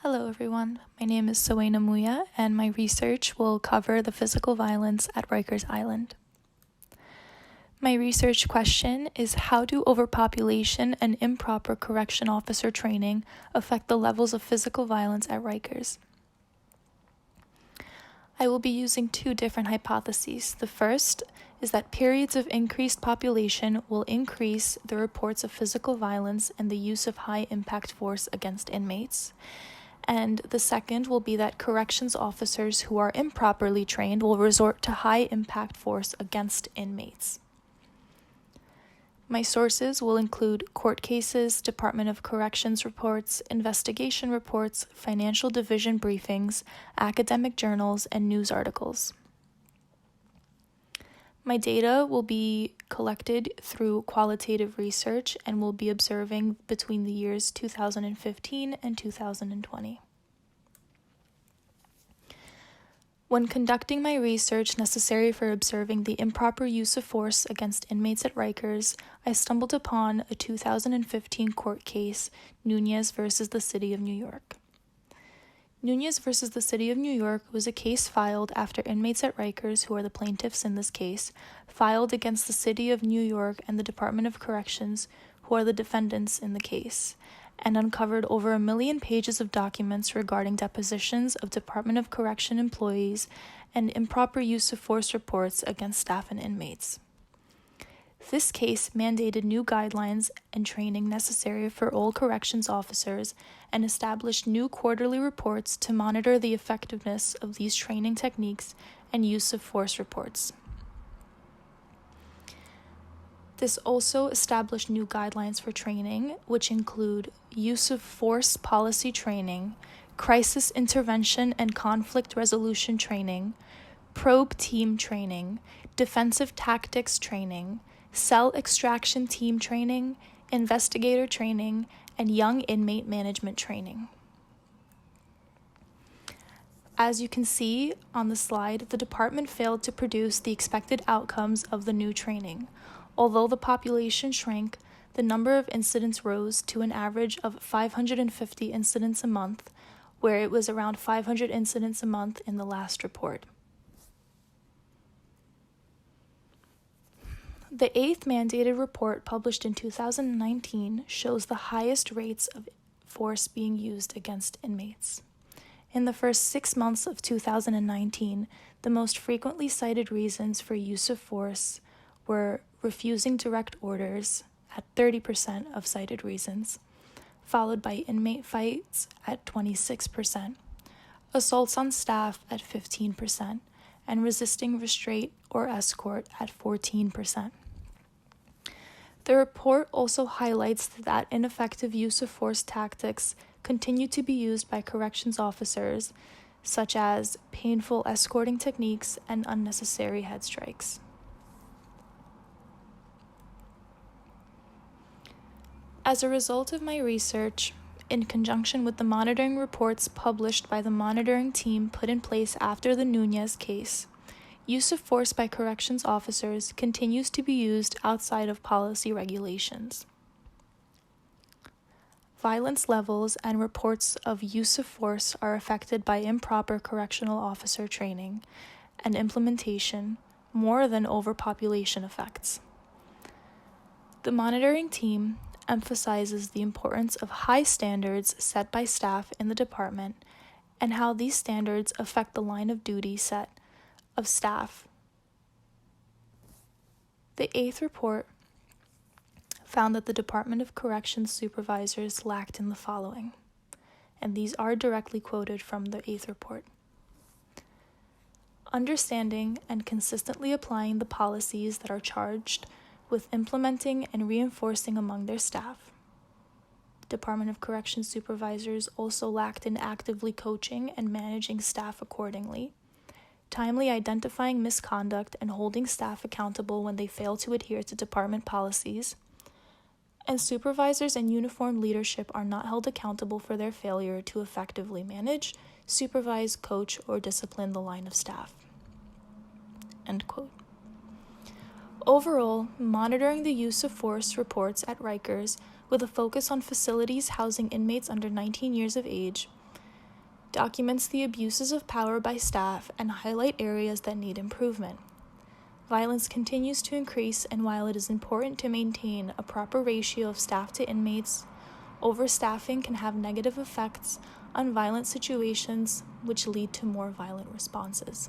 Hello everyone, my name is Soena Muja and my research will cover the physical violence at Rikers Island. My research question is how do overpopulation and improper correction officer training affect the levels of physical violence at Rikers? I will be using two different hypotheses. The first is that periods of increased population will increase the reports of physical violence and the use of high-impact force against inmates. And the second will be that corrections officers who are improperly trained will resort to high-impact force against inmates. My sources will include court cases, Department of Corrections reports, investigation reports, financial division briefings, academic journals, and news articles. My data will be collected through qualitative research and will be observing between the years 2015 and 2020. When conducting my research necessary for observing the improper use of force against inmates at Rikers, I stumbled upon a 2015 court case, Nunez versus the City of New York. Nunez versus the City of New York was a case filed after inmates at Rikers, who are the plaintiffs in this case, filed against the City of New York and the Department of Corrections, who are the defendants in the case, and uncovered over 1 million pages of documents regarding depositions of Department of Correction employees and improper use of force reports against staff and inmates. This case mandated new guidelines and training necessary for all corrections officers and established new quarterly reports to monitor the effectiveness of these training techniques and use of force reports. This also established new guidelines for training, which include use of force policy training, crisis intervention and conflict resolution training, probe team training, defensive tactics training, cell extraction team training, investigator training, and young inmate management training. As you can see on the slide, the department failed to produce the expected outcomes of the new training. Although the population shrank, the number of incidents rose to an average of 550 incidents a month, where it was around 500 incidents a month in the last report. The 8th mandated report published in 2019 shows the highest rates of force being used against inmates. In the first 6 months of 2019, the most frequently cited reasons for use of force were refusing direct orders at 30% of cited reasons, followed by inmate fights at 26%, assaults on staff at 15%, and resisting restraint or escort at 14%. The report also highlights that ineffective use of force tactics continue to be used by corrections officers, such as painful escorting techniques and unnecessary head strikes. As a result of my research, in conjunction with the monitoring reports published by the monitoring team put in place after the Nunez case, use of force by corrections officers continues to be used outside of policy regulations. Violence levels and reports of use of force are affected by improper correctional officer training and implementation more than overpopulation effects. The monitoring team emphasizes the importance of high standards set by staff in the department and how these standards affect the line of duty set of staff. The 8th report found that the Department of Corrections supervisors lacked in the following, and these are directly quoted from the 8th report: understanding and consistently applying the policies that are charged with implementing and reinforcing among their staff. Department of Corrections supervisors also lacked in actively coaching and managing staff accordingly, timely identifying misconduct and holding staff accountable when they fail to adhere to department policies, and supervisors and uniformed leadership are not held accountable for their failure to effectively manage, supervise, coach, or discipline the line of staff. End quote. Overall, monitoring the use of force reports at Rikers with a focus on facilities housing inmates under 19 years of age documents the abuses of power by staff, and highlight areas that need improvement. Violence continues to increase, and while it is important to maintain a proper ratio of staff to inmates, overstaffing can have negative effects on violent situations, which lead to more violent responses.